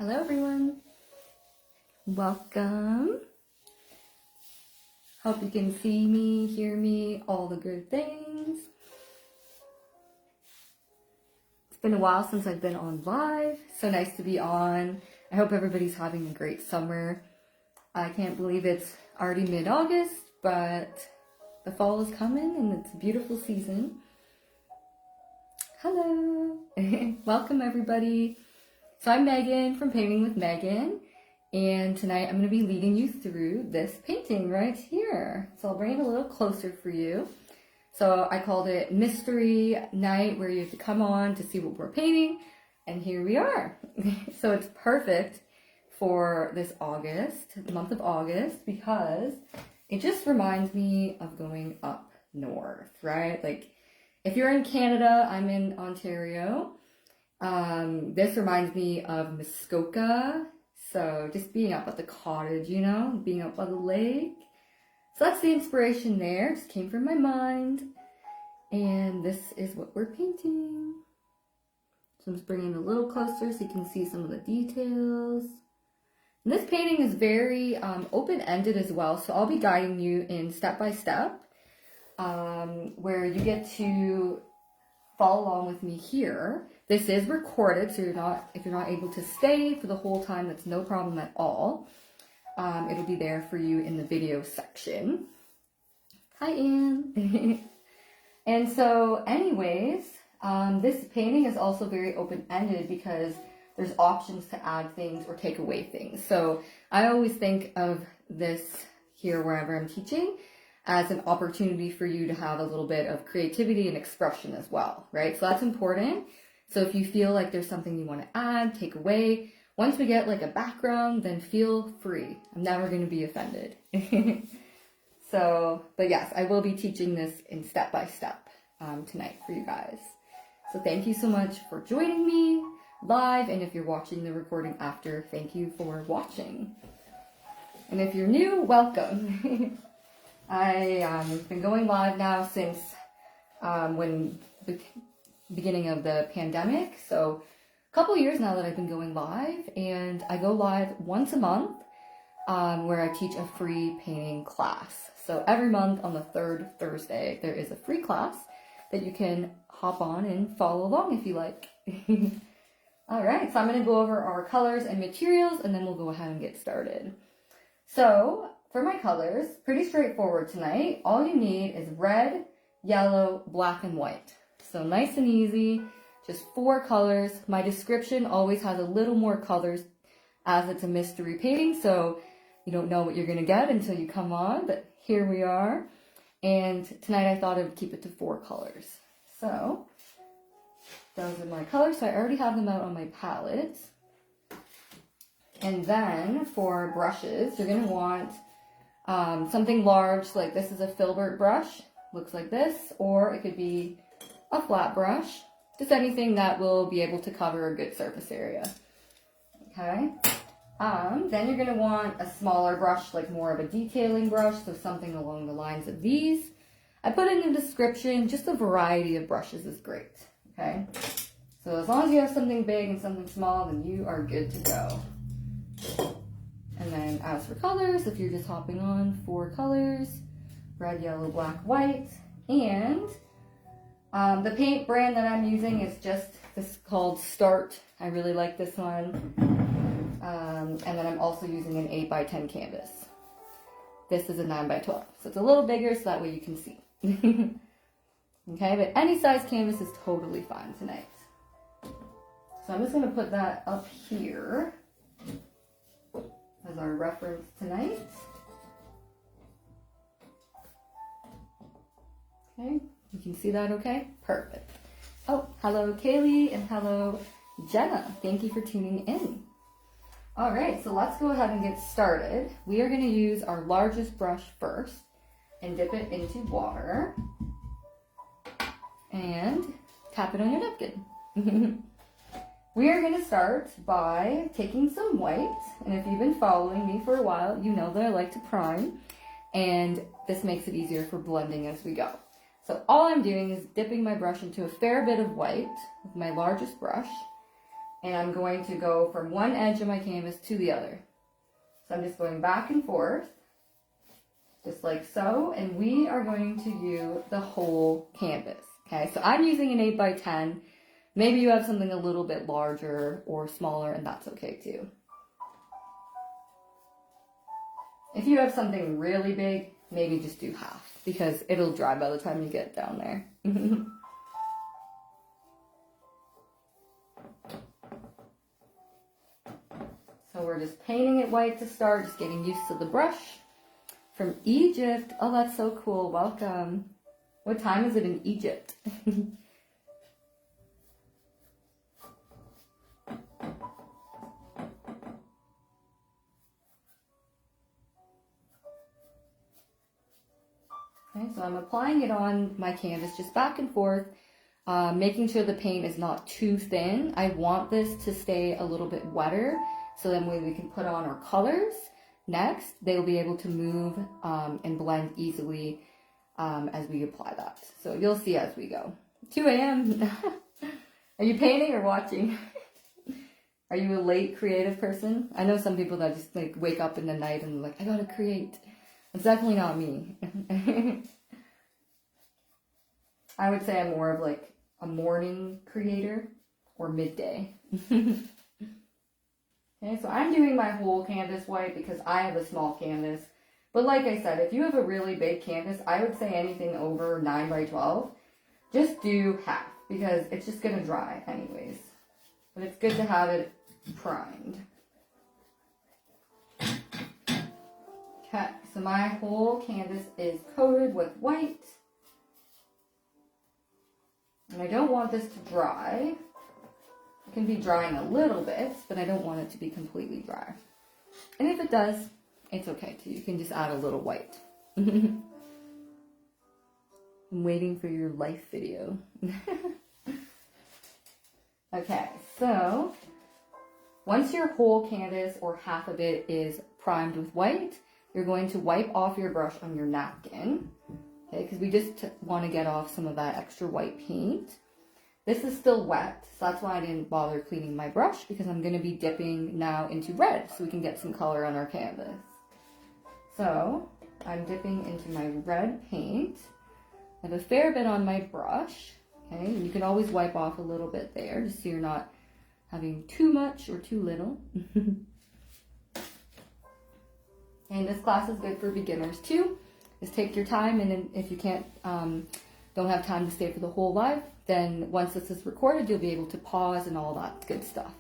Hello everyone, welcome. Hope you can see me, hear me, all the good things. It's been a while since I've been on live, so nice to be on. I hope everybody's having a great summer. I can't believe it's already mid-August, but the fall is coming and it's a beautiful season. Hello, welcome everybody. So I'm Megan from Painting with Megan, and tonight I'm going to be leading you through this painting right here. So I'll bring it a little closer for you. So I called it Mystery Night, where you have to come on to see what we're painting, and here we are. So it's perfect for this August, the month of August, because it just reminds me of going up north, right? Like if you're in Canada, I'm in Ontario. This reminds me of Muskoka, so just being up at the cottage, you know, being up by the lake. So that's the inspiration there, just came from my mind, and this is what we're painting. So I'm just bringing it a little closer so you can see some of the details. And this painting is very open-ended as well, so I'll be guiding you in step-by-step, where you get to follow along with me here. This is recorded, so if you're not able to stay for the whole time, that's no problem at all. It'll be there for you in the video section. Hi, Anne. And so anyways, this painting is also very open-ended because there's options to add things or take away things. So I always think of this here wherever I'm teaching as an opportunity for you to have a little bit of creativity and expression as well, right? So that's important. So if you feel like there's something you want to add, take away, once we get like a background, then feel free. I'm never going to be offended. So, but yes, I will be teaching this in step-by-step tonight for you guys. So thank you so much for joining me live, and if you're watching the recording after, thank you for watching. And if you're new, welcome. I've been going live now since when the beginning of the pandemic, so a couple years now that I've been going live, and I go live once a month where I teach a free painting class. So every month on the third Thursday there is a free class that you can hop on and follow along if you like. Alright, so I'm going to go over our colors and materials, and then we'll go ahead and get started. So for my colors, pretty straightforward tonight. All you need is red, yellow, black, and white. So nice and easy, just 4 colors. My description always has a little more colors as it's a mystery painting, so you don't know what you're going to get until you come on, but here we are. And tonight I thought I would keep it to 4 colors. So those are my colors, so I already have them out on my palette. And then for brushes, you're going to want something large, like this is a filbert brush, looks like this, or it could be a flat brush, just anything that will be able to cover a good surface area. Okay, then you're going to want a smaller brush, like more of a detailing brush, so something along the lines of these. I put in the description, just a variety of brushes is great, okay? So as long as you have something big and something small, then you are good to go. And then as for colors, if you're just hopping on, 4 colors, red, yellow, black, white, and the paint brand that I'm using is just this called Start. I really like this one. And then I'm also using an 8x10 canvas. This is a 9x12, so it's a little bigger so that way you can see. Okay, but any size canvas is totally fine tonight. So I'm just going to put that up here as our reference tonight. Okay, you can see that okay? Perfect. Oh, hello Kaylee and hello Jenna. Thank you for tuning in. Alright, so let's go ahead and get started. We are going to use our largest brush first and dip it into water and tap it on your napkin. We are going to start by taking some white, and if you've been following me for a while, you know that I like to prime, and this makes it easier for blending as we go. So all I'm doing is dipping my brush into a fair bit of white with my largest brush, and I'm going to go from one edge of my canvas to the other. So I'm just going back and forth, just like so, and we are going to use the whole canvas. Okay, so I'm using an 8 by 10. Maybe you have something a little bit larger or smaller, and that's okay too. If you have something really big, maybe just do half, because it'll dry by the time you get down there. So we're just painting it white to start, just getting used to the brush. From Egypt. Oh, that's so cool. Welcome. What time is it in Egypt? Okay, so I'm applying it on my canvas just back and forth, making sure the paint is not too thin. I want this to stay a little bit wetter, so then when we can put on our colors next, they'll be able to move and blend easily as we apply that. So you'll see as we go. 2 a.m. Are you painting or watching? Are you a late creative person? I know some people that just like wake up in the night and like, I gotta create. It's definitely not me. I would say I'm more of like a morning creator or midday. Okay, so I'm doing my whole canvas white because I have a small canvas. But like I said, if you have a really big canvas, I would say anything over 9 by 12, just do half because it's just going to dry anyways. But it's good to have it primed. Okay, so my whole canvas is coated with white. And I don't want this to dry. It can be drying a little bit, but I don't want it to be completely dry. And if it does, it's okay too. You can just add a little white. I'm waiting for your life video. Okay, so once your whole canvas or half of it is primed with white, you're going to wipe off your brush on your napkin. Okay, because we just want to get off some of that extra white paint. This is still wet, so that's why I didn't bother cleaning my brush, because I'm going to be dipping now into red so we can get some color on our canvas. So I'm dipping into my red paint. I have a fair bit on my brush. Okay, and you can always wipe off a little bit there just so you're not having too much or too little. And this class is good for beginners too. Just take your time, and then if you can't, don't have time to stay for the whole live, then once this is recorded, you'll be able to pause and all that good stuff.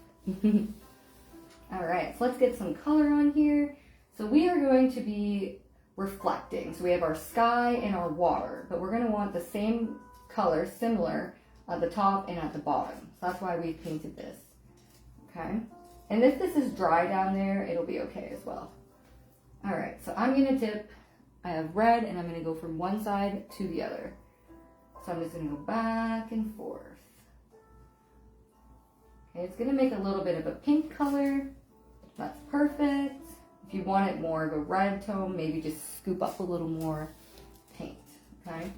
All right, so let's get some color on here. So we are going to be reflecting. So we have our sky and our water, but we're going to want the same color, similar, at the top and at the bottom. So that's why we painted this. Okay, and if this is dry down there, it'll be okay as well. All right, so I'm going to dip. I have red, and I'm going to go from one side to the other. So I'm just going to go back and forth. Okay, it's going to make a little bit of a pink color. That's perfect. If you want it more of a red tone, maybe just scoop up a little more paint, okay?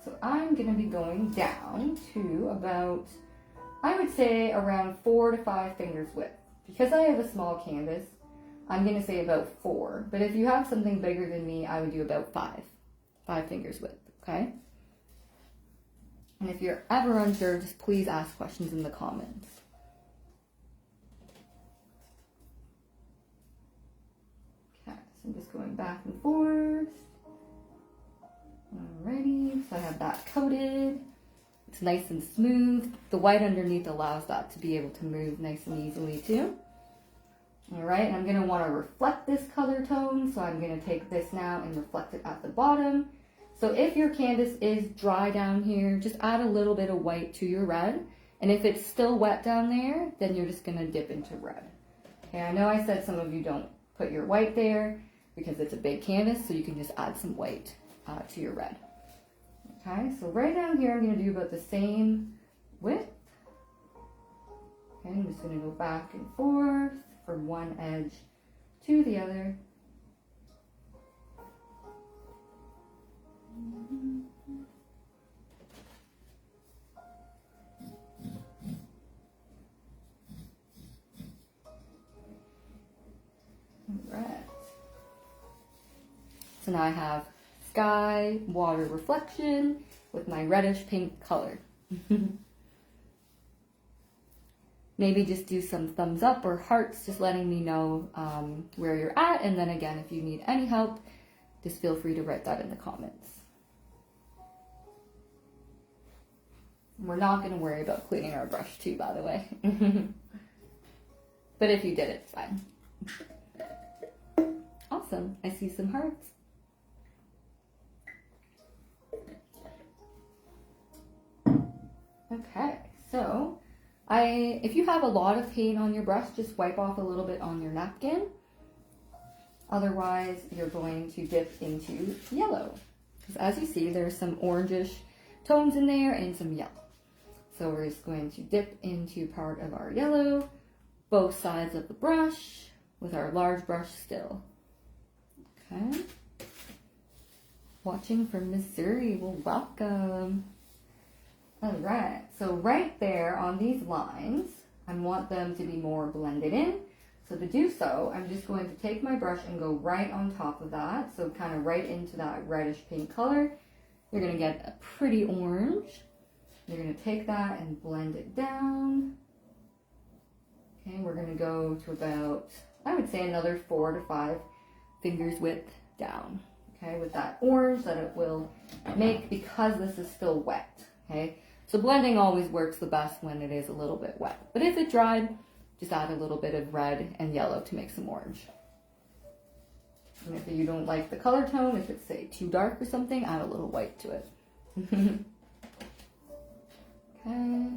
So I'm going to be going down to about, I would say around 4 to 5 fingers width. Because I have a small canvas, I'm going to say about 4. But if you have something bigger than me, I would do about 5 fingers width, okay? And if you're ever unsure, just please ask questions in the comments. Okay, so I'm just going back and forth. Alrighty, so I have that coated. It's nice and smooth. The white underneath allows that to be able to move nice and easily too. Alright, and I'm going to want to reflect this color tone, so I'm going to take this now and reflect it at the bottom. So if your canvas is dry down here, just add a little bit of white to your red. And if it's still wet down there, then you're just going to dip into red. Okay, I know I said some of you don't put your white there because it's a big canvas, so you can just add some white to your red. Okay, so right down here, I'm going to do about the same width. Okay, I'm just going to go back and forth from one edge to the other. now I have sky, water reflection with my reddish pink color. Maybe just do some thumbs up or hearts, just letting me know where you're at. And then again, if you need any help, just feel free to write that in the comments. We're not going to worry about cleaning our brush too, by the way. But if you did, it's fine. Awesome. I see some hearts. Okay, so if you have a lot of paint on your brush, just wipe off a little bit on your napkin. Otherwise, you're going to dip into yellow. Because as you see, there's some orangish tones in there and some yellow. So we're just going to dip into part of our yellow, both sides of the brush, with our large brush still. Okay. Watching from Missouri, well, welcome. All right, so right there on these lines, I want them to be more blended in. So to do so, I'm just going to take my brush and go right on top of that. So kind of right into that reddish pink color. You're gonna get a pretty orange. You're gonna take that and blend it down. Okay, we're gonna go to about, I would say another 4 to 5 fingers width down. Okay, with that orange that it will make because this is still wet. Okay. So blending always works the best when it is a little bit wet. But if it dried, just add a little bit of red and yellow to make some orange. And if you don't like the color tone, if it's say too dark or something, add a little white to it. Okay.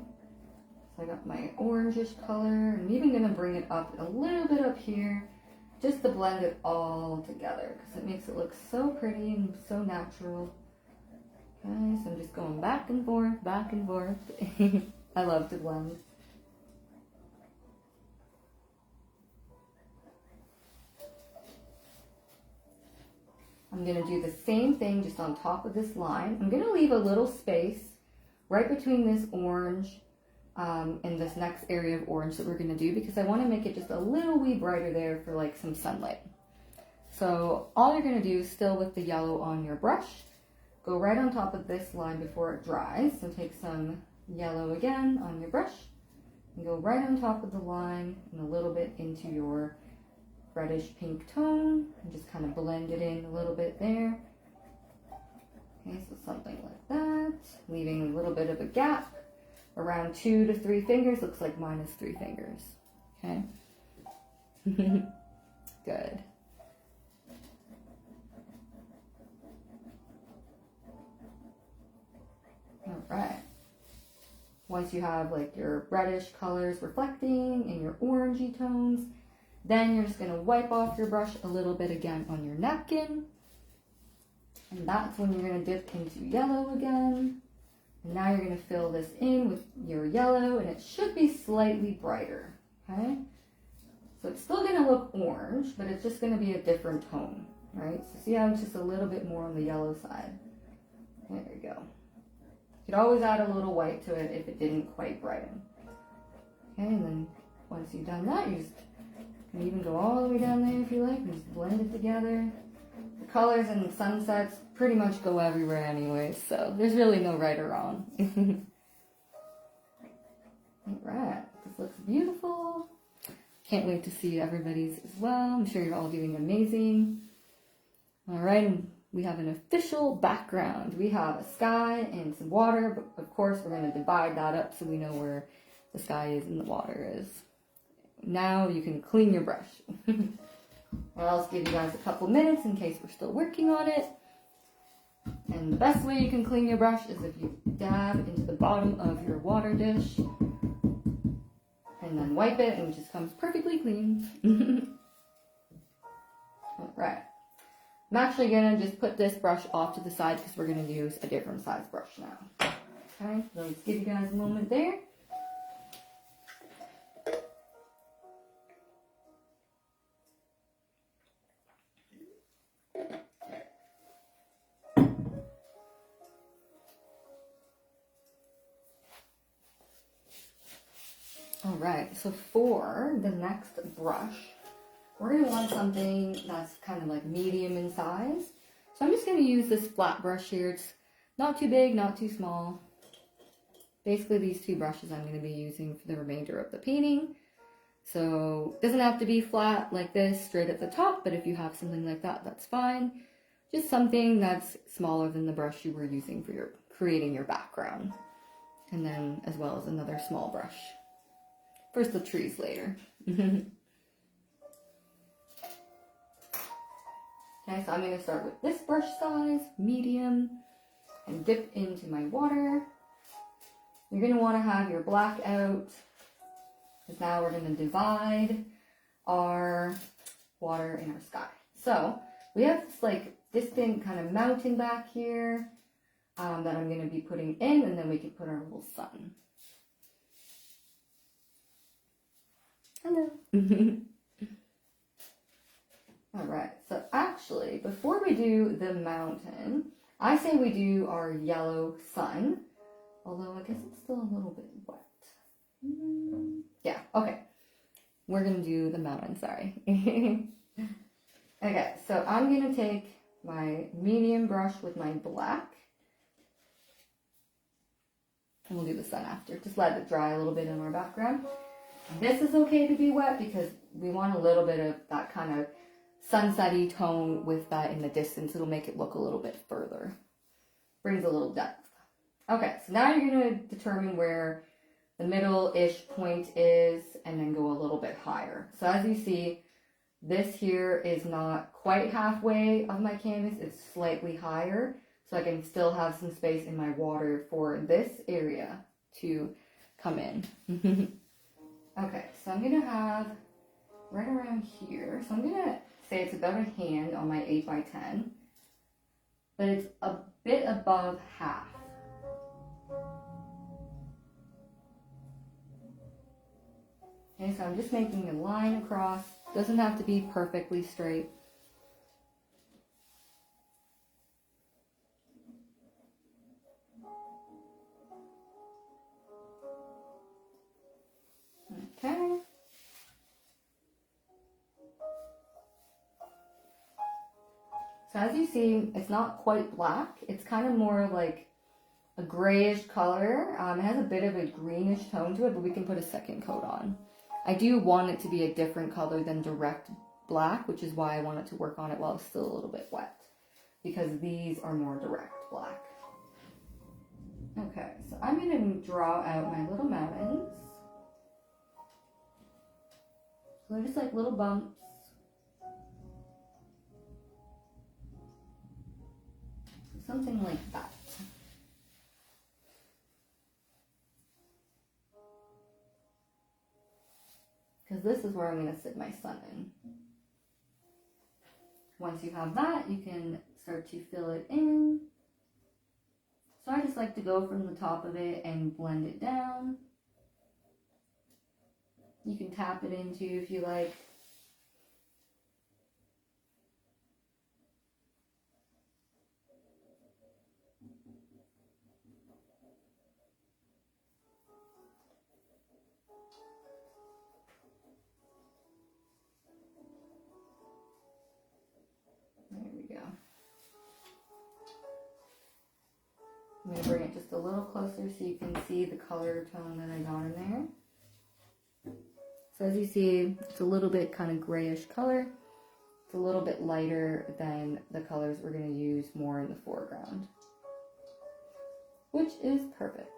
So I got my orangish color. I'm even going to bring it up a little bit up here just to blend it all together because it makes it look so pretty and so natural. Okay, so I'm just going back and forth, back and forth. I love to blend. I'm going to do the same thing just on top of this line. I'm going to leave a little space right between this orange and this next area of orange that we're going to do because I want to make it just a little wee brighter there for like some sunlight. So all you're going to do is still with the yellow on your brush. Go right on top of this line before it dries. So take some yellow again on your brush and go right on top of the line and a little bit into your reddish pink tone and just kind of blend it in a little bit there. Okay, so something like that. Leaving a little bit of a gap around 2 to 3 fingers. Looks like mine is 3 fingers. Okay. Good. All right. Once you have like your reddish colors reflecting and your orangey tones, then you're just going to wipe off your brush a little bit again on your napkin. And that's when you're going to dip into yellow again. And now you're going to fill this in with your yellow and it should be slightly brighter. Okay. So it's still going to look orange, but it's just going to be a different tone, right? So see how it's just a little bit more on the yellow side. There you go. You could always add a little white to it if it didn't quite brighten. Okay, and then once you've done that, you just can even go all the way down there if you like and just blend it together. The colors and the sunsets pretty much go everywhere anyway, so there's really no right or wrong. Alright, this looks beautiful. Can't wait to see everybody's as well. I'm sure you're all doing amazing. Alright, and we have an official background. We have a sky and some water, but of course we're going to divide that up so we know where the sky is and the water is. Now you can clean your brush. I'll just give you guys a couple minutes in case we're still working on it. And the best way you can clean your brush is if you dab into the bottom of your water dish and then wipe it and it just comes perfectly clean. Alright. I'm actually going to just put this brush off to the side because we're going to use a different size brush now. Okay, so let's give you guys a moment there. Alright, so for the next brush, we're going to want something that's kind of like medium in size. So I'm just going to use this flat brush here. It's not too big, not too small. Basically these two brushes I'm going to be using for the remainder of the painting. So it doesn't have to be flat like this, straight at the top, but if you have something like that, that's fine. Just something that's smaller than the brush you were using for your creating your background. And then as well as another small brush. First the trees later. Okay, so I'm going to start with this brush size, medium, and dip into my water. You're going to want to have your black out, because now we're going to divide our water in our sky. So we have this like distant kind of mountain back here that I'm going to be putting in, and then we can put our little sun. Hello. Alright, so actually, before we do the mountain, I say we do our yellow sun, although I guess it's still a little bit wet. Yeah, okay. We're going to do the mountain, sorry. Okay, so I'm going to take my medium brush with my black, and we'll do the sun after. Just let it dry a little bit in our background. This is okay to be wet because we want a little bit of that kind of sunsetty tone with that in the distance. It'll make it look a little bit further. Brings a little depth. Okay, so now you're going to determine where the middle-ish point is and then go a little bit higher. So as you see, this here is not quite halfway of my canvas. It's slightly higher. So I can still have some space in my water for this area to come in. Okay, so I'm going to have right around here. So I'm going to say it's about a hand on my 8x10. But it's a bit above half. Okay, so I'm just making a line across. Doesn't have to be perfectly straight. Okay. So as you see, it's not quite black. It's kind of more like a grayish color. It has a bit of a greenish tone to it, but we can put a second coat on. I do want it to be a different color than direct black, which is why I want it to work on it while it's still a little bit wet, because these are more direct black. Okay, so I'm going to draw out my little mountains. So they're just like little bumps. Something like that. Because this is where I'm going to sit my sun in. Once you have that, you can start to fill it in. So I just like to go from the top of it and blend it down. You can tap it into if you like. There we go. I'm going to bring it just a little closer so you can see the color tone that I got in there. So as you see, it's a little bit kind of grayish color. It's a little bit lighter than the colors we're going to use more in the foreground, which is perfect.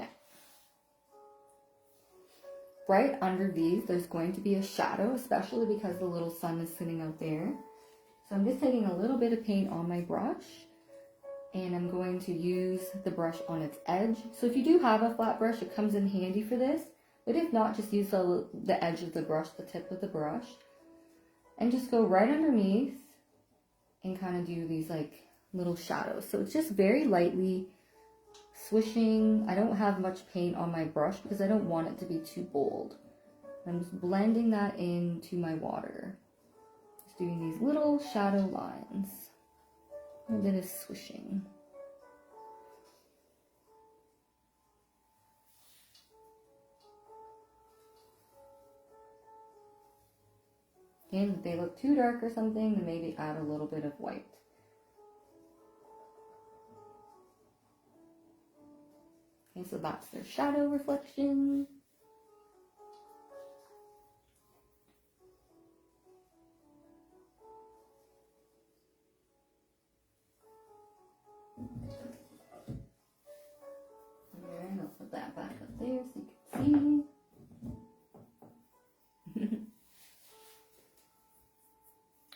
Okay. Right under these, there's going to be a shadow, especially because the little sun is sitting out there. So I'm just taking a little bit of paint on my brush, and I'm going to use the brush on its edge. So if you do have a flat brush, it comes in handy for this. But if not, just use the edge of the brush, the tip of the brush, and just go right underneath and kind of do these like little shadows. So it's just very lightly swishing. I don't have much paint on my brush because I don't want it to be too bold. I'm just blending that into my water. Just doing these little shadow lines. A bit of swishing. And if they look too dark or something, then maybe add a little bit of white. Okay, so that's their shadow reflection. Alright, I'll put that back up there so you can see.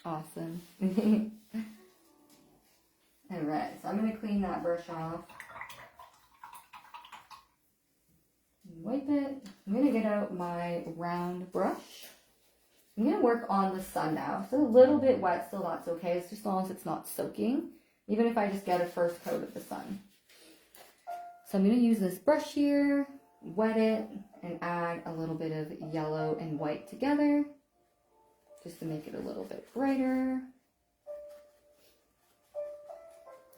Awesome. Alright, so I'm going to clean that brush off. Wipe it. I'm going to get out my round brush. I'm going to work on the sun now. It's a little bit wet still, that's okay. It's just as long as it's not soaking. Even if I just get a first coat of the sun. So I'm going to use this brush here, wet it, and add a little bit of yellow and white together. Just to make it a little bit brighter.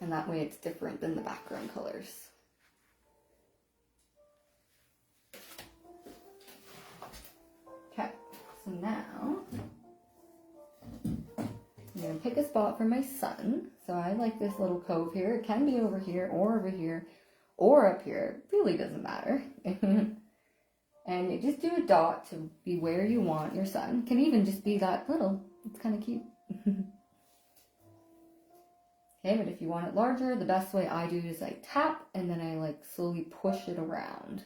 And that way it's different than the background colors. Okay, so now I'm going to pick a spot for my sun. So I like this little cove here. It can be over here or up here. It really doesn't matter. And you just do a dot to be where you want your sun. It can even just be that little. It's kind of cute. Okay, but if you want it larger, the best way I do it is I tap and then I like slowly push it around.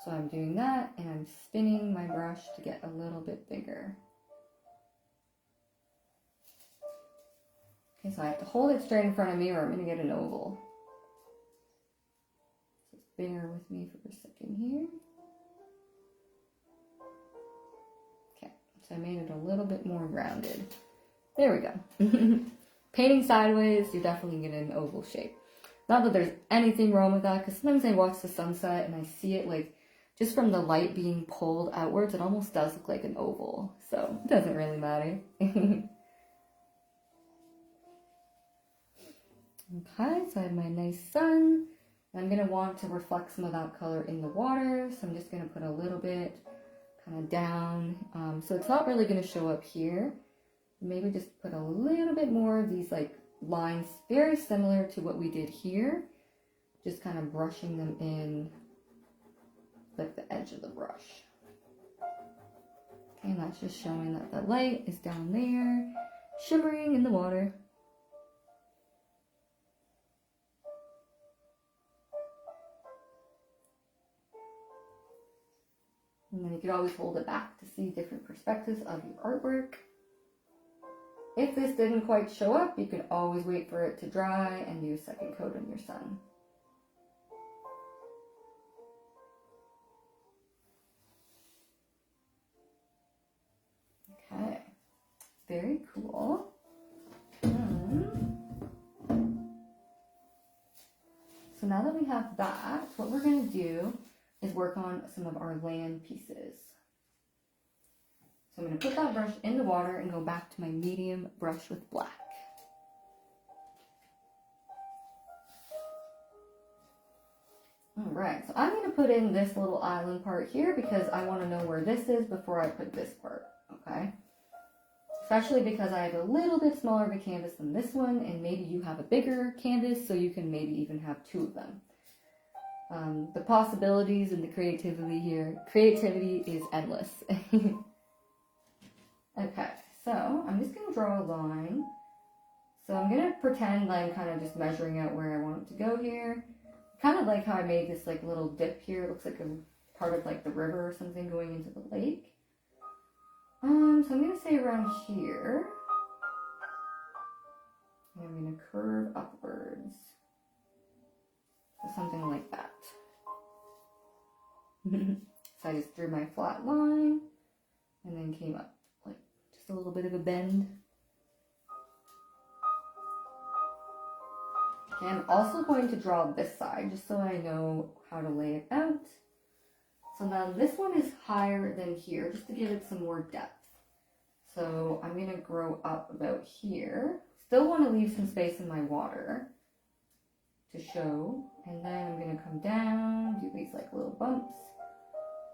So I'm doing that and I'm spinning my brush to get a little bit bigger. Okay, so I have to hold it straight in front of me or I'm going to get an oval. So bear with me for a second here. Okay, so I made it a little bit more rounded. There we go. Painting sideways, you're definitely getting an oval shape. Not that there's anything wrong with that, because sometimes I watch the sunset and I see it like, just from the light being pulled outwards, it almost does look like an oval. So, it doesn't really matter. Okay, so I have my nice sun. I'm going to want to reflect some of that color in the water. So I'm just going to put a little bit kind of down. So it's not really going to show up here. Maybe just put a little bit more of these like lines, very similar to what we did here. Just kind of brushing them in like the edge of the brush. Okay, and that's just showing that the light is down there, shimmering in the water. And then you could always hold it back to see different perspectives of your artwork. If this didn't quite show up, you can always wait for it to dry and do a second coat on your sun. Okay, very cool. So now that we have that, what we're going to do is work on some of our land pieces. So I'm going to put that brush in the water and go back to my medium brush with black. Alright, so I'm going to put in this little island part here because I want to know where this is before I put this part, okay? Especially because I have a little bit smaller of a canvas than this one, and maybe you have a bigger canvas, so you can maybe even have two of them. The possibilities and the creativity here, creativity is endless. Okay, so I'm just going to draw a line. So I'm going to pretend that I'm kind of just measuring out where I want it to go here. Kind of like how I made this like little dip here. It looks like a part of like the river or something going into the lake. So I'm going to say around here. And I'm going to curve upwards. So something like that. So I just drew my flat line and then came up like just a little bit of a bend. Okay, I'm also going to draw this side just so I know how to lay it out. So now this one is higher than here just to give it some more depth. So I'm going to grow up about here. Still want to leave some space in my water to show. And then I'm going to come down, do these like little bumps,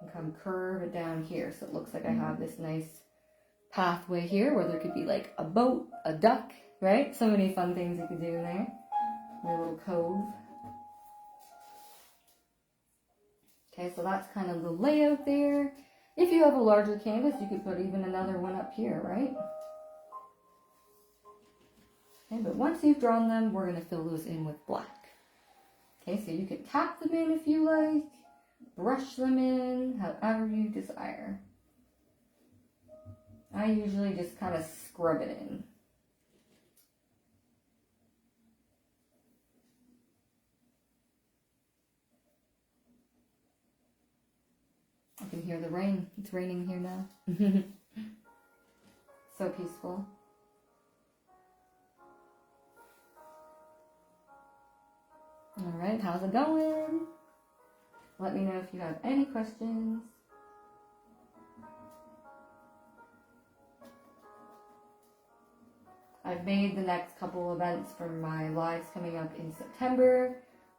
and come curve it down here. So it looks like I have this nice pathway here where there could be like a boat, a duck, right? So many fun things you could do in there. Your little cove. Okay, so that's kind of the layout there. If you have a larger canvas, you could put even another one up here, right? Okay, but once you've drawn them, we're going to fill those in with black. Okay, so you can tap them in if you like, brush them in, however you desire. I usually just kind of scrub it in. I can hear the rain. It's raining here now. So peaceful. All right, how's it going? Let me know if you have any questions. I've made the next couple events for my lives coming up in September,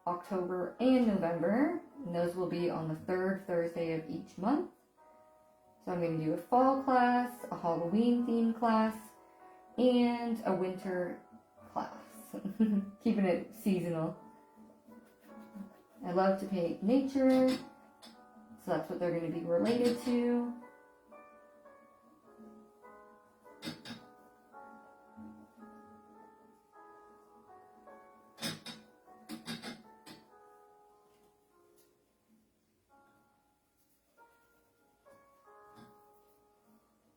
October, and November. And those will be on the third Thursday of each month. So I'm going to do a fall class, a Halloween themed class, and a winter class. Keeping it seasonal. I love to paint nature, so that's what they're going to be related to.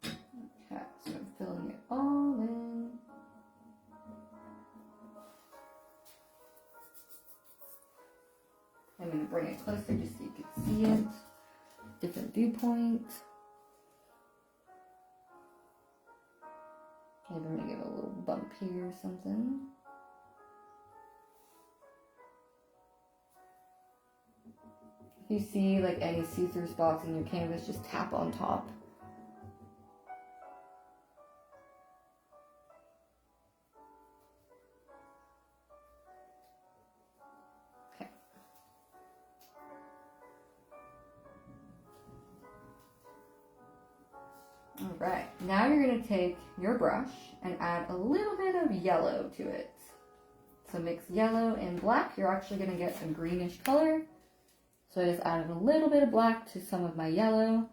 Okay, so I'm filling it all in. I'm going to bring it closer just so you can see it. Different viewpoints. Maybe I'm going to give it a little bump here or something. If you see like any see-through spots in your canvas, just tap on top. Alright, now you're going to take your brush and add a little bit of yellow to it. So mix yellow and black, you're actually going to get a greenish color. So I just added a little bit of black to some of my yellow.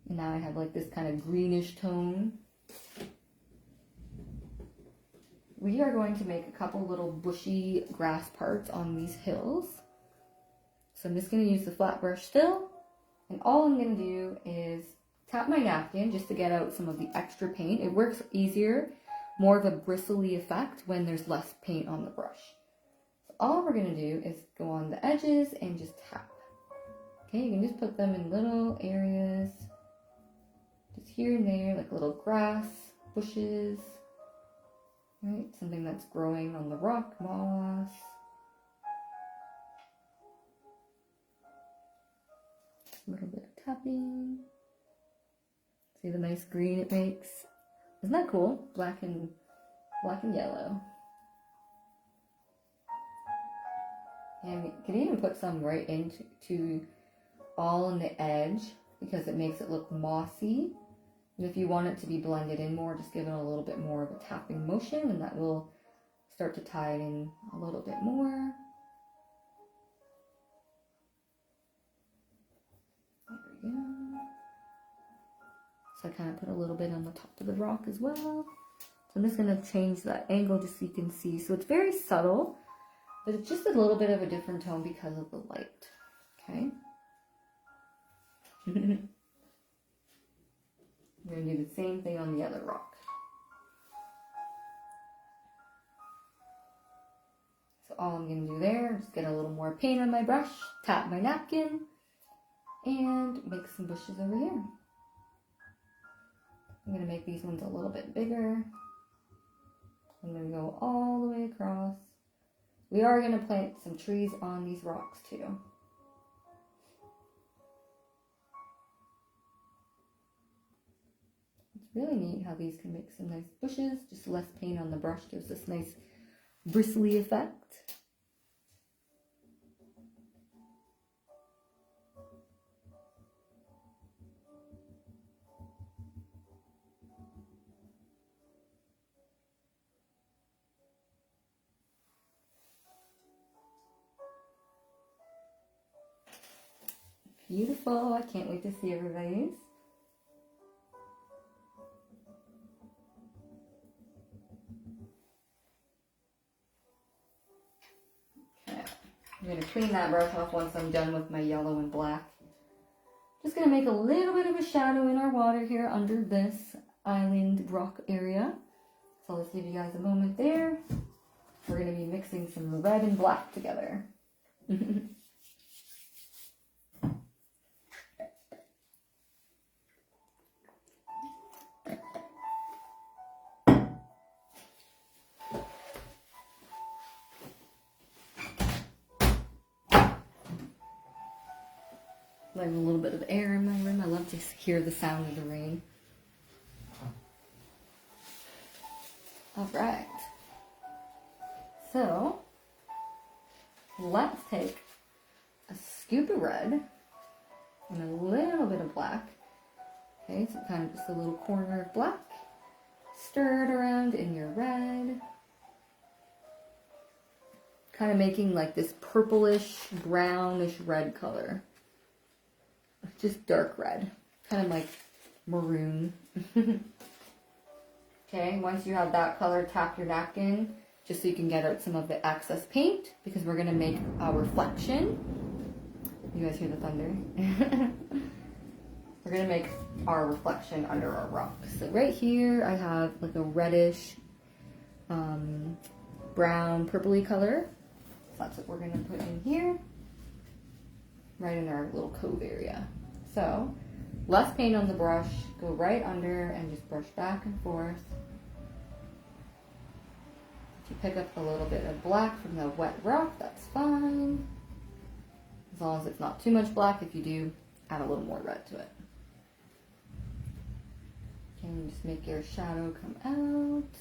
And now I have like this kind of greenish tone. We are going to make a couple little bushy grass parts on these hills. So I'm just going to use the flat brush still. And all I'm going to do is tap my napkin just to get out some of the extra paint. It works easier, more of a bristly effect when there's less paint on the brush. So all we're going to do is go on the edges and just tap. Okay, you can just put them in little areas, just here and there, like little grass, bushes, right? Something that's growing on the rock, moss. A little bit of tapping. See the nice green it makes? Isn't that cool? Black and yellow. And you can even put some right into all on the edge because it makes it look mossy. And if you want it to be blended in more, just give it a little bit more of a tapping motion and that will start to tie it in a little bit more. There we go. So I kind of put a little bit on the top of the rock as well. So I'm just going to change that angle just so you can see. So it's very subtle, but it's just a little bit of a different tone because of the light. Okay. I'm going to do the same thing on the other rock. So all I'm going to do there is get a little more paint on my brush, tap my napkin, and make some bushes over here. I'm going to make these ones a little bit bigger. I'm going to go all the way across. We are going to plant some trees on these rocks too. It's really neat how these can make some nice bushes. Just less paint on the brush gives this nice bristly effect. Beautiful. I can't wait to see everybody's. Okay. I'm going to clean that brush off once I'm done with my yellow and black. Just going to make a little bit of a shadow in our water here under this island rock area. So I'll just give you guys a moment there. We're going to be mixing some red and black together. There's a little bit of air in my room. I love to hear the sound of the rain. Alright. So, let's take a scoop of red and a little bit of black. Okay, so kind of just a little corner of black. Stir it around in your red. Kind of making like this purplish, brownish red color. Just dark red, kind of like maroon. Okay, once you have that color, tap your napkin just so you can get out some of the excess paint because we're going to make our reflection. You guys hear the thunder? We're going to make our reflection under our rock. So right here I have like a reddish, brown, purpley color. So that's what we're going to put in here, right in our little cove area. So, less paint on the brush, go right under and just brush back and forth. If you pick up a little bit of black from the wet rock, that's fine. As long as it's not too much black. If you do, add a little more red to it. Okay, and just make your shadow come out.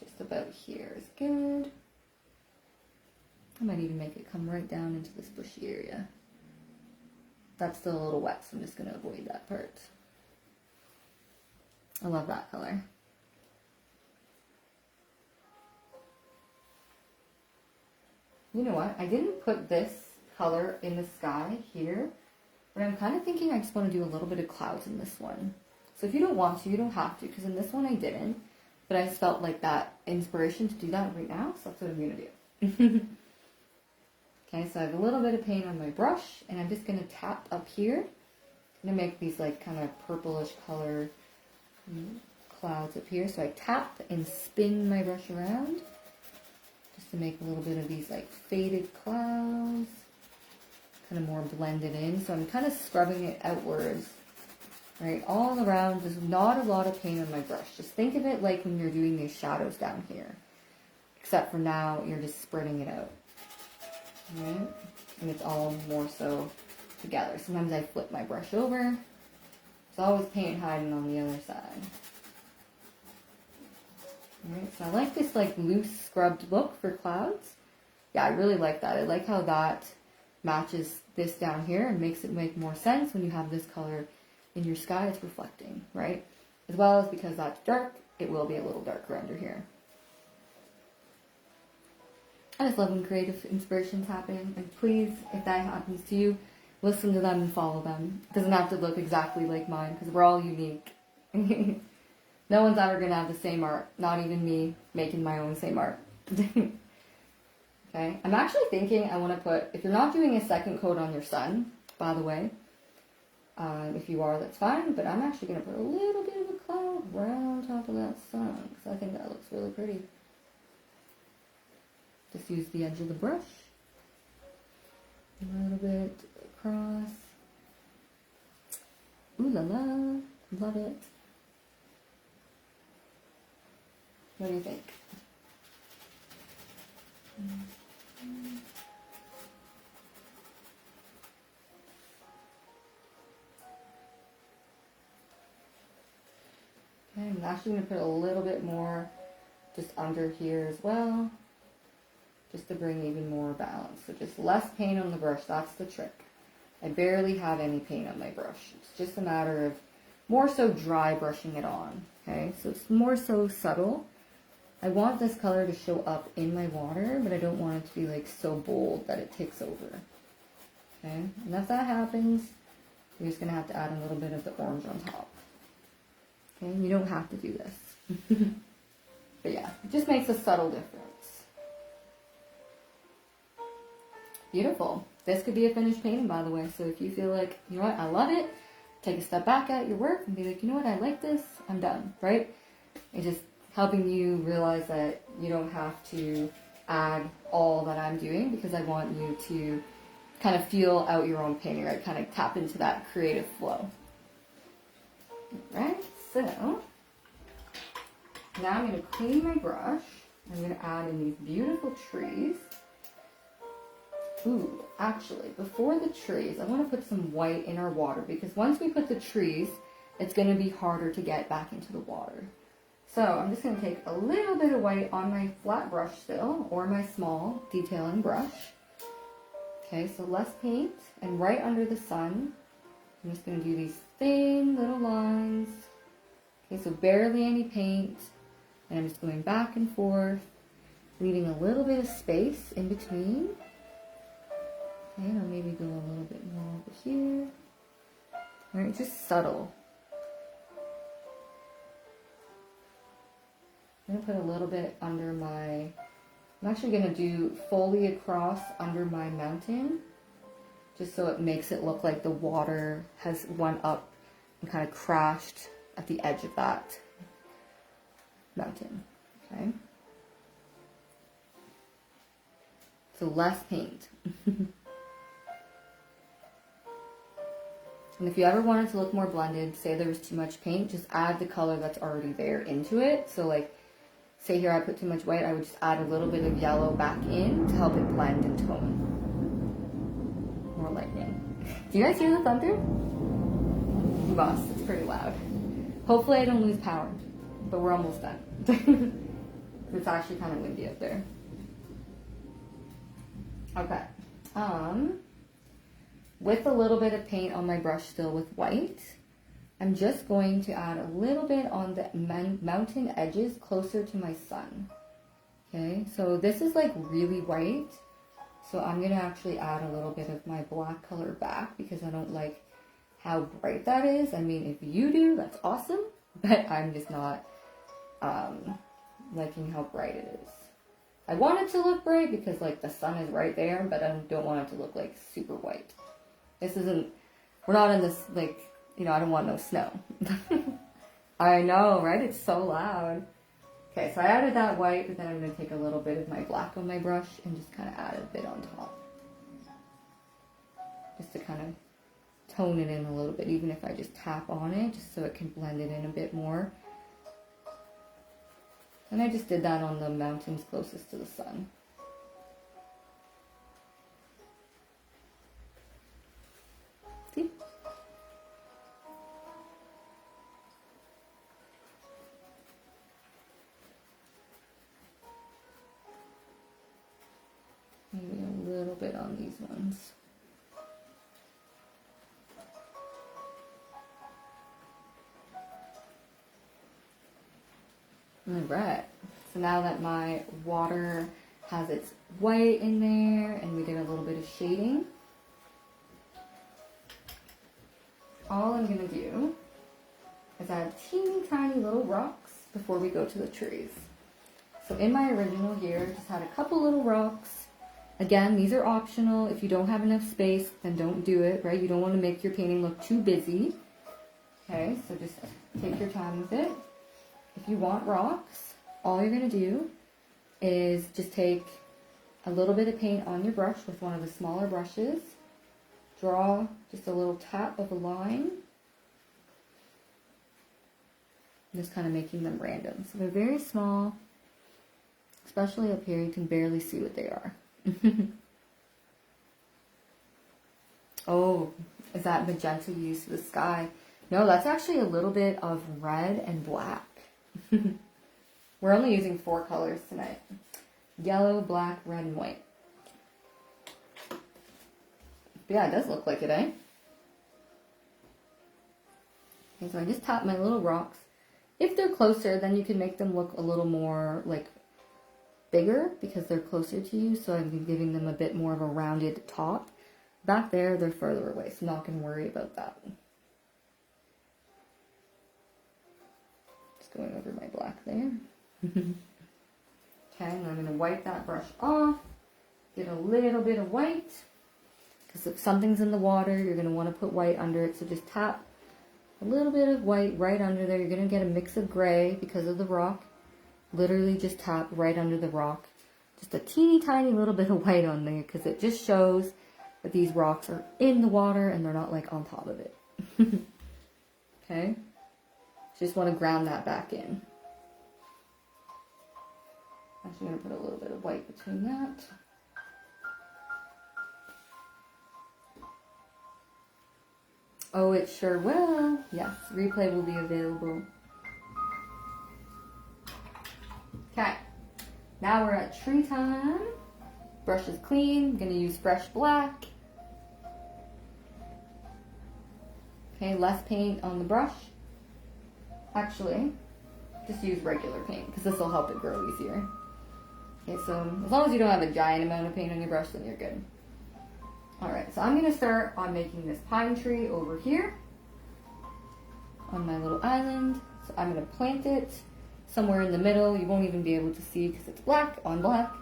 Just about here is good. I might even make it come right down into this bushy area. That's still a little wet, so I'm just going to avoid that part. I love that color. You know what? I didn't put this color in the sky here, but I'm kind of thinking I just want to do a little bit of clouds in this one. So if you don't want to, you don't have to, because in this one I didn't. But I just felt like that inspiration to do that right now, so that's what I'm going to do. Okay, so I have a little bit of paint on my brush, and I'm just going to tap up here. I'm going to make these like kind of purplish color clouds up here. So I tap and spin my brush around just to make a little bit of these like faded clouds, kind of more blended in. So I'm kind of scrubbing it outwards, right, all around. There's not a lot of paint on my brush. Just think of it like when you're doing these shadows down here, except for now you're just spreading it out. Right? And it's all more so together. Sometimes I flip my brush over. There's always paint hiding on the other side. Alright, so I like this like loose scrubbed look for clouds. Yeah, I really like that. I like how that matches this down here and makes it make more sense when you have this color in your sky. It's reflecting, right? As well as because that's dark, it will be a little darker under here. I just love when creative inspirations happen, and please, if that happens to you, listen to them and follow them. It doesn't have to look exactly like mine, because we're all unique. No one's ever going to have the same art, not even me making my own same art. Okay, I'm actually thinking I want to put, if you're not doing a second coat on your sun, by the way, if you are, that's fine, but I'm actually going to put a little bit of a cloud right on top of that sun, because I think that looks really pretty. Just use the edge of the brush, a little bit across. Ooh la la, love it. What do you think? Okay, I'm actually going to put a little bit more just under here as well, just to bring even more balance. So just less paint on the brush, that's the trick. I barely have any paint on my brush. It's just a matter of more so dry brushing it on, okay? So it's more so subtle. I want this color to show up in my water, but I don't want it to be like so bold that it takes over. Okay, and if that happens, you're just going to have to add a little bit of the orange on top. Okay, you don't have to do this. But yeah, it just makes a subtle difference. Beautiful. This could be a finished painting, by the way. So if you feel like, you know what, I love it, take a step back at your work and be like, you know what, I like this, I'm done, right? It's just helping you realize that you don't have to add all that I'm doing, because I want you to kind of feel out your own painting, right? Kind of tap into that creative flow. Right? So now I'm going to clean my brush. I'm going to add in these beautiful trees. Ooh, actually, before the trees, I want to put some white in our water, because once we put the trees, it's going to be harder to get back into the water. So I'm just going to take a little bit of white on my flat brush still, or my small detailing brush. Okay, so less paint, and right under the sun, I'm just going to do these thin little lines. Okay, so barely any paint, and I'm just going back and forth, leaving a little bit of space in between. Okay, and I'll maybe go a little bit more over here. All right, just subtle. I'm going to put a little bit under my, I'm actually going to do fully across under my mountain, just so it makes it look like the water has went up and kind of crashed at the edge of that mountain. Okay. So less paint. And if you ever wanted to look more blended, say there was too much paint, just add the color that's already there into it. So like, say here I put too much white, I would just add a little bit of yellow back in to help it blend and tone. More lightning. Do you guys hear the thunder? You must, it's pretty loud. Hopefully I don't lose power, but we're almost done. It's actually kind of windy up there. Okay. With a little bit of paint on my brush still with white, I'm just going to add a little bit on the mountain edges closer to my sun. Okay, so this is like really white, so I'm going to actually add a little bit of my black color back, because I don't like how bright that is. I mean, if you do, that's awesome, but I'm just not liking how bright it is. I want it to look bright because like the sun is right there, but I don't want it to look like super white. This isn't, we're not in this, like, you know, I don't want no snow. I know, right? It's so loud. Okay, so I added that white, but then I'm going to take a little bit of my black on my brush and just kind of add a bit on top. Just to kind of tone it in a little bit, even if I just tap on it, just so it can blend it in a bit more. And I just did that on the mountains closest to the sun. See? Maybe a little bit on these ones. Alright, so now that my water has its white in there and we did a little bit of shading, all I'm going to do is add teeny tiny little rocks before we go to the trees. So in my original here, I just had a couple little rocks. Again, these are optional. If you don't have enough space, then don't do it, right? You don't want to make your painting look too busy. Okay, so just take your time with it. If you want rocks, all you're going to do is just take a little bit of paint on your brush with one of the smaller brushes. Draw just a little tap of a line. Just kind of making them random. So they're very small, especially up here. You can barely see what they are. Oh, is that magenta used for the sky? No, that's actually a little bit of red and black. We're only using 4 colors tonight. Yellow, black, red, and white. But yeah, it does look like it, eh? Okay, so I just tap my little rocks. If they're closer, then you can make them look a little more, like, bigger because they're closer to you. So I'm giving them a bit more of a rounded top. Back there, they're further away, so I'm not going to worry about that. Just going over my black there. Okay, and I'm going to wipe that brush off. Get a little bit of white. Because if something's in the water, you're going to want to put white under it. So just tap a little bit of white right under there. You're going to get a mix of gray because of the rock. Literally just tap right under the rock. Just a teeny tiny little bit of white on there because it just shows that these rocks are in the water and they're not like on top of it. Okay? Just want to ground that back in. Actually, I'm going to put a little bit of white between that. Oh, it sure will. Yes, replay will be available. Okay, now we're at tree time. Brush is clean. I'm going to use fresh black. Okay, less paint on the brush. Actually, just use regular paint because this will help it grow easier. Okay, so as long as you don't have a giant amount of paint on your brush, then you're good. Alright, so I'm going to start on making this pine tree over here on my little island. So I'm going to plant it somewhere in the middle. You won't even be able to see because it's black on black.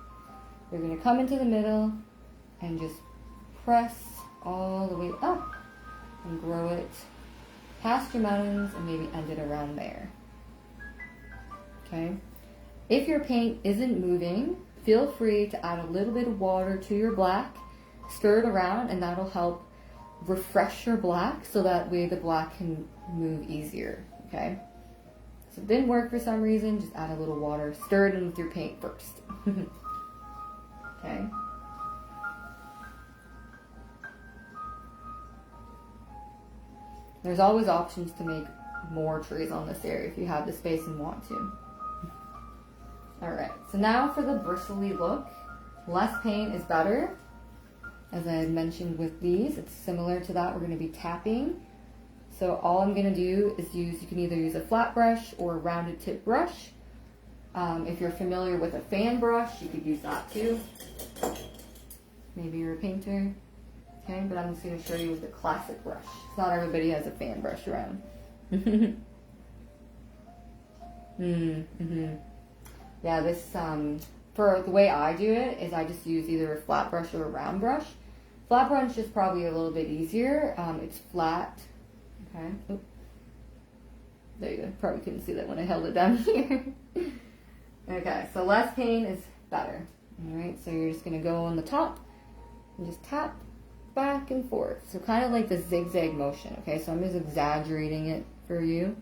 You're going to come into the middle and just press all the way up and grow it past your mountains and maybe end it around there. Okay? If your paint isn't moving, feel free to add a little bit of water to your black. Stir it around and that'll help refresh your black so that way the black can move easier, okay? So if it didn't work for some reason, just add a little water. Stir it in with your paint first. Okay? There's always options to make more trees on this area if you have the space and want to. Alright, so now for the bristly look. Less paint is better. As I had mentioned with these, it's similar to that. We're going to be tapping. So all I'm going to do is you can either use a flat brush or a rounded tip brush. If you're familiar with a fan brush, you could use that too. Maybe you're a painter. Okay, but I'm just going to show you with the classic brush. Not everybody has a fan brush around. Yeah, this, for the way I do it, is I just use either a flat brush or a round brush. Flat brush is probably a little bit easier. It's flat. Okay. Oop. There you go. Probably couldn't see that when I held it down here. Okay, so less paint is better. Alright, so you're just going to go on the top and just tap back and forth. So kind of like the zigzag motion. Okay, so I'm just exaggerating it for you.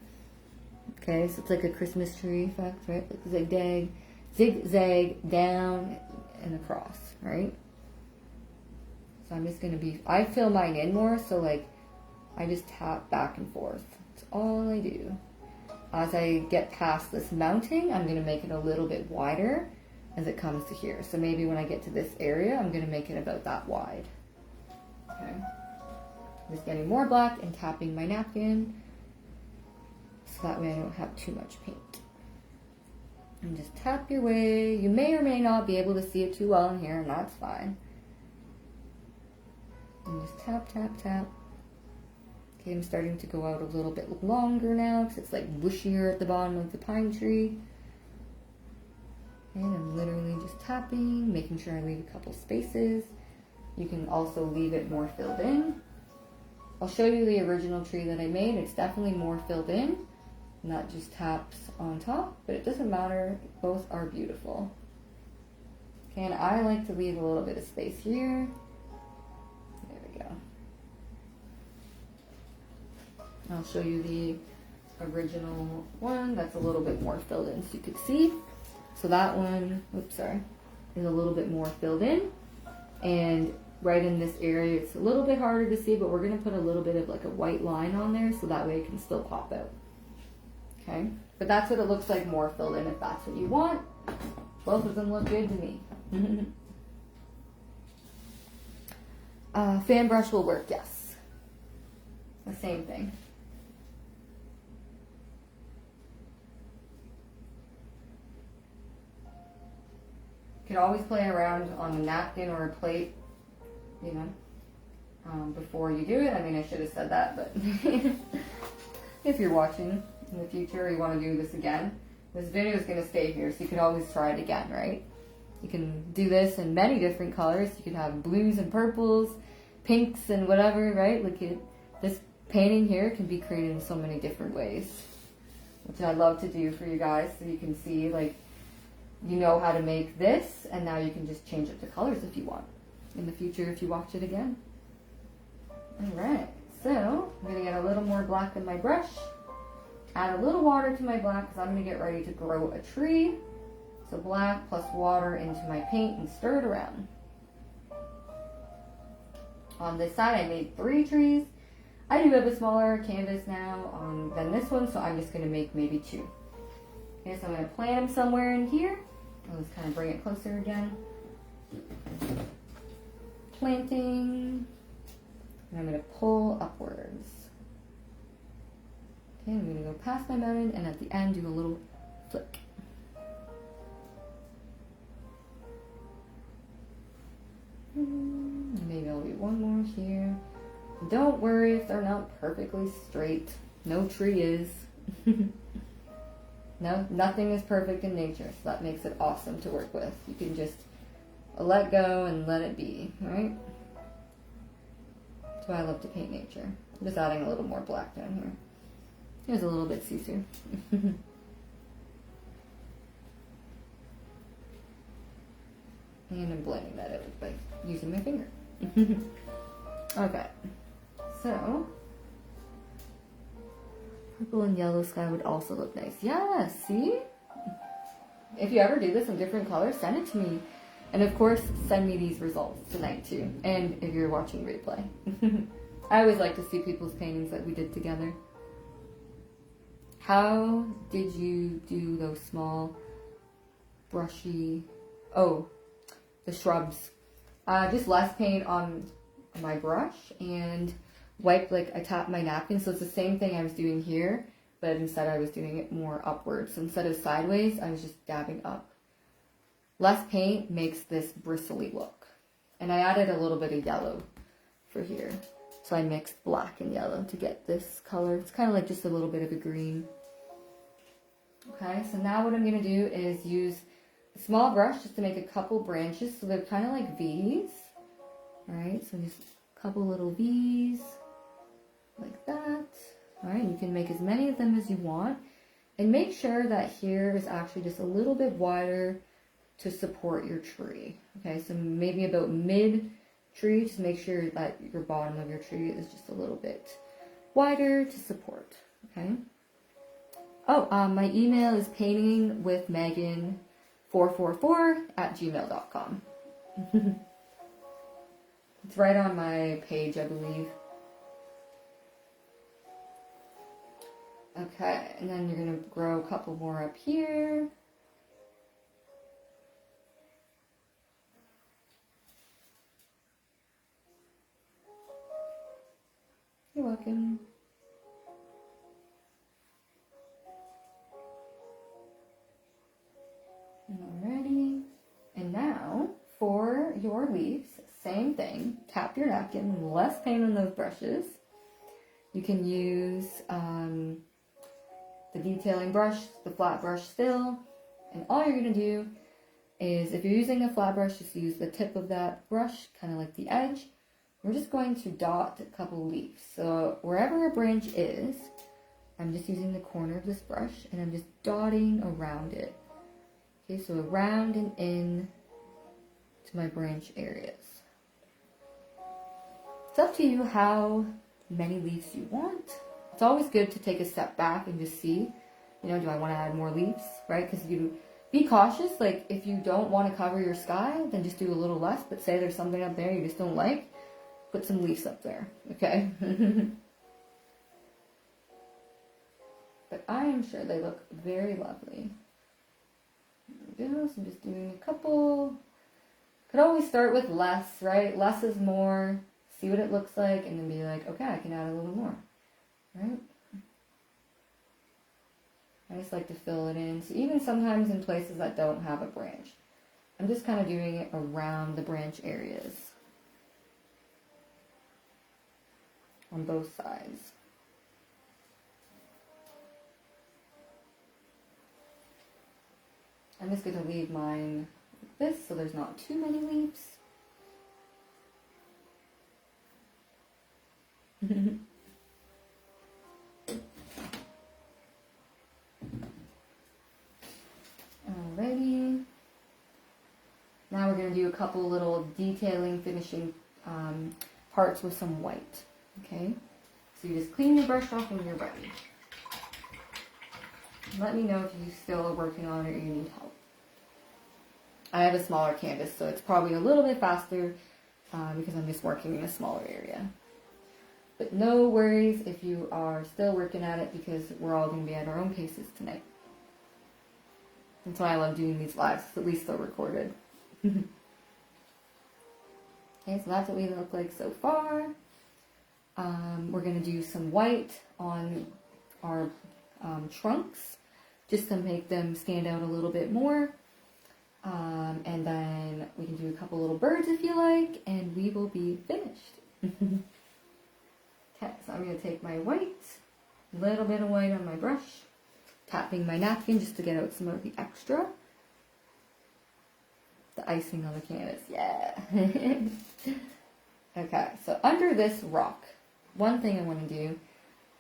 Okay, so it's like a Christmas tree effect, right? Like zigzag down and across, right? So I'm just going to be, I fill mine in more, so like I just tap back and forth. That's all I do. As I get past this mounting, I'm going to make it a little bit wider as it comes to here. So maybe when I get to this area, I'm going to make it about that wide. Okay. Just getting more black and tapping my napkin so that way I don't have too much paint. And just tap your way. You may or may not be able to see it too well in here, and that's fine. And just tap, tap, tap. Okay, I'm starting to go out a little bit longer now because it's like bushier at the bottom of the pine tree. And I'm literally just tapping, making sure I leave a couple spaces. You can also leave it more filled in. I'll show you the original tree that I made. It's definitely more filled in. And that just taps on top, but it doesn't matter. Both are beautiful. Okay, and I like to leave a little bit of space here. There we go. I'll show you the original one that's a little bit more filled in so you could see. So that one, oops, sorry, is a little bit more filled in. And right in this area, it's a little bit harder to see, but we're going to put a little bit of like a white line on there so that way it can still pop out. Okay, but that's what it looks like more filled in if that's what you want. Both of them look good to me. Fan brush will work, yes. The same thing. You can always play around on a napkin or a plate, you know. before you do it. I mean, I should have said that, but if you're watching in the future, you want to do this again, this video is going to stay here, so you can always try it again, right? You can do this in many different colors. You could have blues and purples, pinks and whatever, right? Look at this painting here can be created in so many different ways, which I love to do for you guys, so you can see, like, you know how to make this, and now you can just change it to colors if you want in the future if you watch it again. Alright, so I'm going to get a little more black in my brush, add a little water to my black because I'm going to get ready to grow a tree. So black plus water into my paint and stir it around. On this side I made 3 trees. I do have a smaller canvas now than this one, so I'm just going to make maybe 2. Okay, so I'm going to plant them somewhere in here. I'll just kind of bring it closer again. Planting. And I'm going to pull upwards. Okay, I'm going to go past my mountain and at the end do a little flick. Maybe I'll do one more here. Don't worry if they're not perfectly straight. No tree is. No, nothing is perfect in nature, so that makes it awesome to work with. You can just let go and let it be, right? That's why I love to paint nature. I'm just adding a little more black down here. Here's a little bit see-through. And I'm blending that out by using my finger. Okay, so purple and yellow sky would also look nice. Yeah, see? If you ever do this in different colors, send it to me. And of course, send me these results tonight too. And if you're watching replay. I always like to see people's paintings that we did together. How did you do those small, brushy, the shrubs? Just less paint on my brush and wipe, like I tapped my napkin. So it's the same thing I was doing here, but instead I was doing it more upwards. So instead of sideways, I was just dabbing up. Less paint makes this bristly look. And I added a little bit of yellow for here. So I mixed black and yellow to get this color. It's kind of like just a little bit of a green. Okay, so now what I'm going to do is use a small brush just to make a couple branches. So they're kind of like V's. Alright, so just a couple little V's. Like that. Alright, you can make as many of them as you want. And make sure that here is actually just a little bit wider to support your tree. Okay, so maybe about mid-tree, just make sure that your bottom of your tree is just a little bit wider to support. Okay. Oh, my email is paintingwithmegan444@gmail.com. It's right on my page, I believe. Okay, and then you're going to grow a couple more up here. You're welcome. Alrighty. And now, for your leaves, same thing. Tap your napkin, less paint on those brushes. You can use the detailing brush, the flat brush still. And all you're going to do is, if you're using a flat brush, just use the tip of that brush, kind of like the edge. We're just going to dot a couple leaves. So wherever a branch is, I'm just using the corner of this brush and I'm just dotting around it. Okay, so around and in to my branch areas. It's up to you how many leaves you want. It's always good to take a step back and just see, do I want to add more leaves, right? Because you be cautious. Like, if you don't want to cover your sky, then just do a little less. But say there's something up there you just don't like, put some leaves up there, okay? But I am sure they look very lovely. There we go. So I'm just doing a couple. Could always start with less, right? Less is more. See what it looks like, and then be like, okay, I can add a little more, right? I just like to fill it in. So even sometimes in places that don't have a branch, I'm just kind of doing it around the branch areas. on both sides. I'm just going to leave mine like this so there's not too many leaves. Alrighty. Now we're going to do a couple little detailing, finishing parts with some white. Okay? So you just clean your brush off when you're ready. Let me know if you still are working on it or you need help. I have a smaller canvas, so it's probably a little bit faster because I'm just working in a smaller area. But no worries if you are still working at it because we're all going to be at our own paces tonight. That's why I love doing these lives, because at least they're recorded. Okay, so that's what we look like so far. We're going to do some white on our trunks, just to make them stand out a little bit more. And then we can do a couple little birds if you like, and we will be finished. Okay, so I'm going to take my white, a little bit of white on my brush, tapping my napkin just to get out some of the extra. The icing on the canvas, yeah. Okay, so under this rock, one thing I want to do,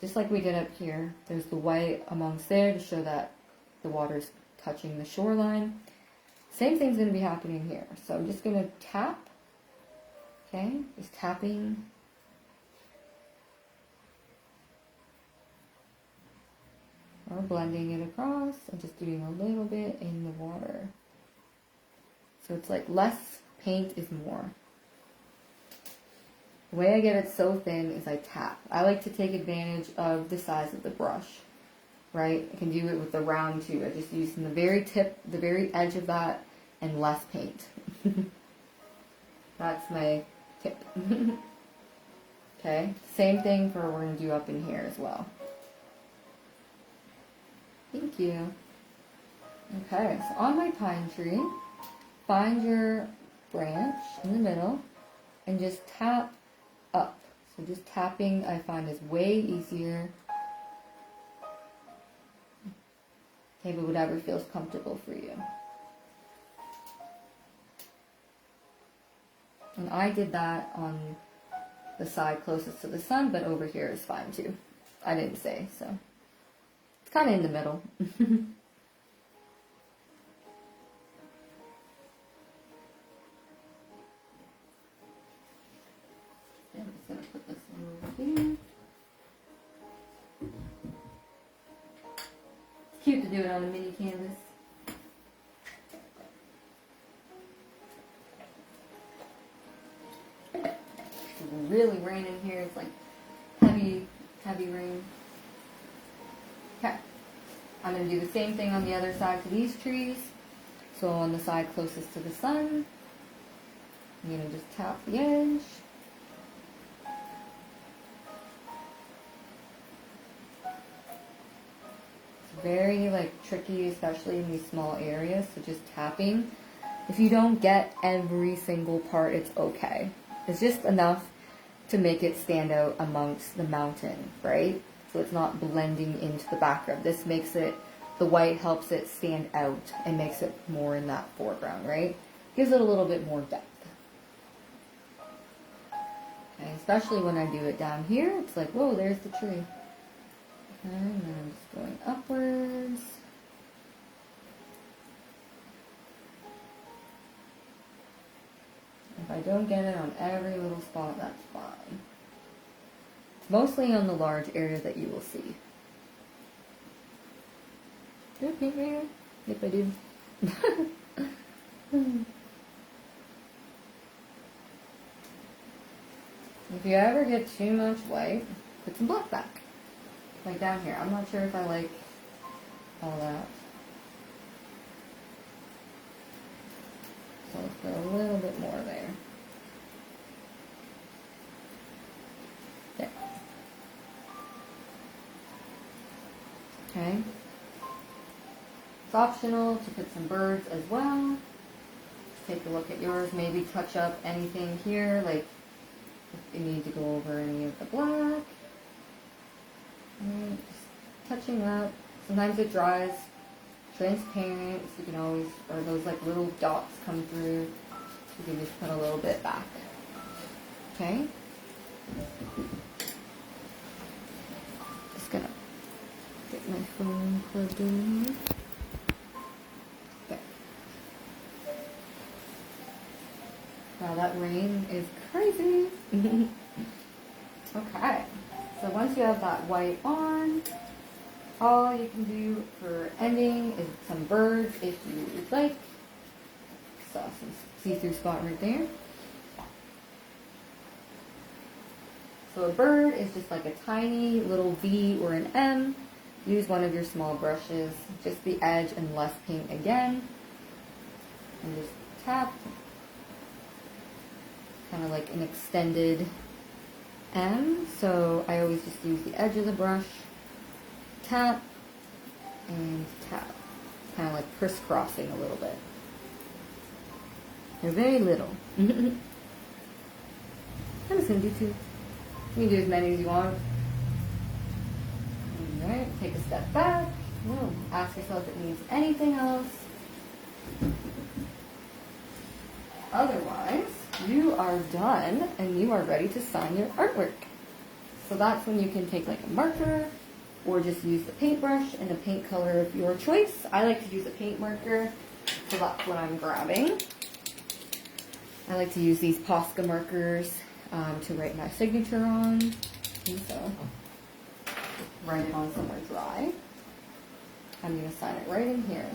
just like we did up here, there's the white amongst there to show that the water's touching the shoreline. Same thing's going to be happening here. So I'm just going to tap, okay, just tapping. Or blending it across and just doing a little bit in the water. So it's like less paint is more. The way I get it so thin is I tap. I like to take advantage of the size of the brush, right? I can do it with the round too. I just use the very tip, the very edge of that, and less paint. That's my tip. Okay, same thing for what we're going to do up in here as well. Thank you. Okay, so on my pine tree, find your branch in the middle and just tap up. So just tapping I find is way easier. Okay, but whatever feels comfortable for you. And I did that on the side closest to the sun, but over here is fine too. I didn't say, so. Kind of in the middle. I'm just going to put this one over here. It's cute to do it on a mini canvas. It's really raining here. It's like heavy rain. Okay, I'm going to do the same thing on the other side to these trees. So on the side closest to the sun, I'm going to just tap the edge. It's very tricky, especially in these small areas, so just tapping. If you don't get every single part, it's okay. It's just enough to make it stand out amongst the mountain, right? So it's not blending into the background. This makes it, the white helps it stand out and makes it more in that foreground, right? Gives it a little bit more depth. Okay, especially when I do it down here, it's like, whoa, there's the tree. Okay, and then I'm just going upwards. If I don't get it on every little spot, that's fine. Mostly on the large area that you will see. Do I paint right here? Yep, I do. If you ever get too much white, put some black back. Like down here. I'm not sure if I like all that. So let's put a little bit more there. There. Okay. It's optional to put some birds as well. Take a look at yours. Maybe touch up anything here, like you need to go over any of the black. And just touching up. Sometimes it dries transparent, so you can always, or those like little dots come through. You can just put a little bit back. Okay? Just gonna get my phone plugged in here. Okay. Wow, that rain is crazy. Okay. So once you have that white on, all you can do for ending is some birds if you would like. Saw some see-through spot right there. So a bird is just like a tiny little V or an M. Use one of your small brushes, just the edge and less paint again. And just tap. Kind of like an extended M. So I always just use the edge of the brush. Tap and tap. Kind of like crisscrossing a little bit. They're very little. I'm just going to do two. You can do as many as you want. Alright, take a step back. Whoa. Ask yourself if it needs anything else. Otherwise, you are done and you are ready to sign your artwork. So that's when you can take like a marker or just use the paintbrush and a paint color of your choice. I like to use a paint marker, so that's what I'm grabbing. I like to use these Posca markers to write my signature on. And so, write it on somewhere dry. I'm going to sign it right in here, I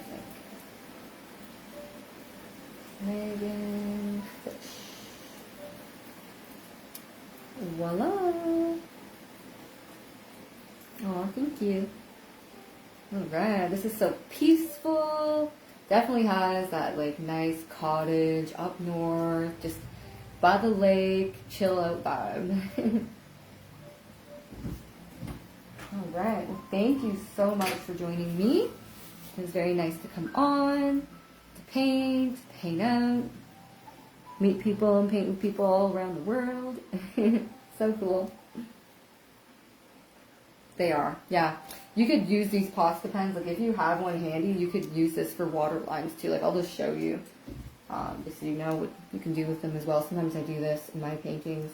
think. Megan Fish. Voila! Oh, thank you. Alright, this is so peaceful. Definitely has that like nice cottage up north, just by the lake, chill out vibe. Alright, well thank you so much for joining me. It was very nice to come on, to paint out, meet people and paint with people all around the world. So cool. They are, yeah. You could use these Posca pens, like if you have one handy, you could use this for water lines too. Like I'll just show you, just so you know what you can do with them as well. Sometimes I do this in my paintings.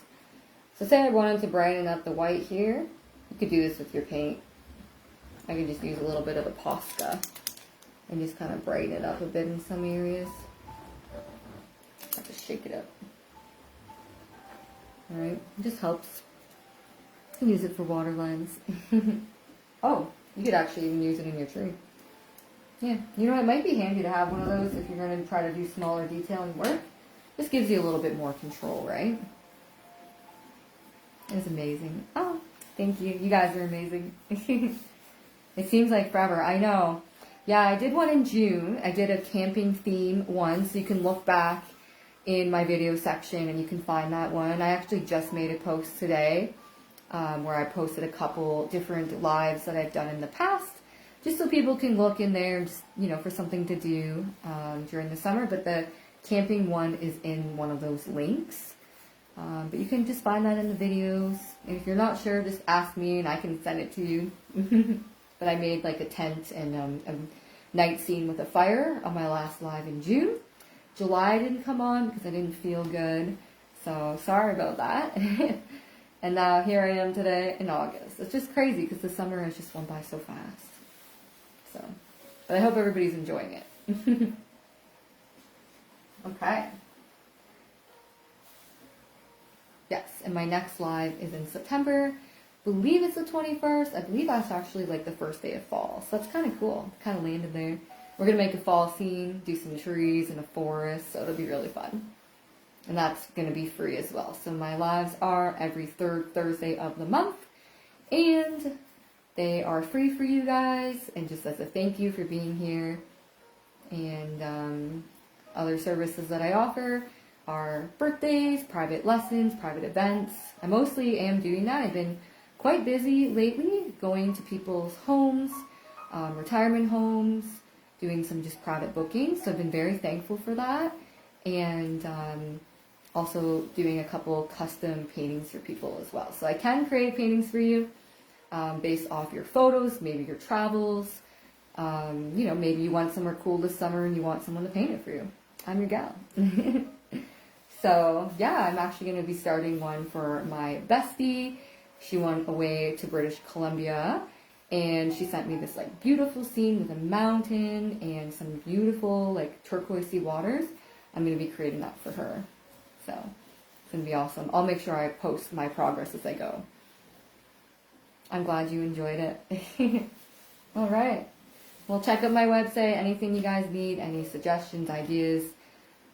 So say I wanted to brighten up the white here, you could do this with your paint. I could just use a little bit of the Posca and just kind of brighten it up a bit in some areas. I have to shake it up. Alright, it just helps. You can use it for water lines. Oh, you could actually even use it in your tree. Yeah, you know, it might be handy to have one of those if you're going to try to do smaller detailing work. This gives you a little bit more control, right? It's amazing. Oh, thank you. You guys are amazing. It seems like forever. I know. Yeah, I did one in June. I did a camping theme one, so you can look back in my video section and you can find that one. I actually just made a post today where I posted a couple different lives that I've done in the past, just so people can look in there, just, you know, for something to do during the summer. But the camping one is in one of those links. But you can just find that in the videos. And if you're not sure, just ask me and I can send it to you. But I made like a tent and a night scene with a fire on my last live in June. July didn't come on because I didn't feel good. So sorry about that. And now here I am today in August. It's just crazy because the summer has just went by so fast. So, but I hope everybody's enjoying it. Okay. Yes, and my next live is in September. I believe it's the 21st. I believe that's actually like the first day of fall. So that's kind of cool. Kind of landed there. We're going to make a fall scene, do some trees in a forest. So it'll be really fun. And that's going to be free as well. So my lives are every third Thursday of the month. And they are free for you guys. And just as a thank you for being here. And other services that I offer are birthdays, private lessons, private events. I mostly am doing that. I've been quite busy lately going to people's homes, retirement homes, doing some just private bookings. So I've been very thankful for that. And also doing a couple custom paintings for people as well. So I can create paintings for you based off your photos, maybe your travels. You know, maybe you want somewhere cool this summer and you want someone to paint it for you. I'm your gal. So yeah, I'm actually going to be starting one for my bestie. She went away to British Columbia and she sent me this like beautiful scene with a mountain and some beautiful like turquoisey waters. I'm going to be creating that for her. So it's going to be awesome. I'll make sure I post my progress as I go. I'm glad you enjoyed it. All right. Well, check out my website. Anything you guys need, any suggestions, ideas,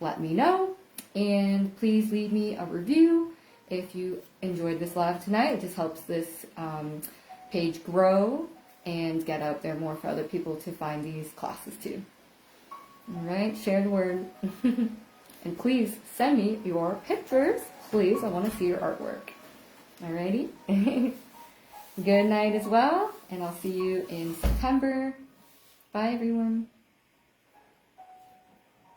let me know. And please leave me a review if you enjoyed this live tonight. It just helps this page grow and get out there more for other people to find these classes too. All right, share the word. And please send me your pictures. Please, I want to see your artwork. Alrighty? Good night as well, and I'll see you in September. Bye, everyone.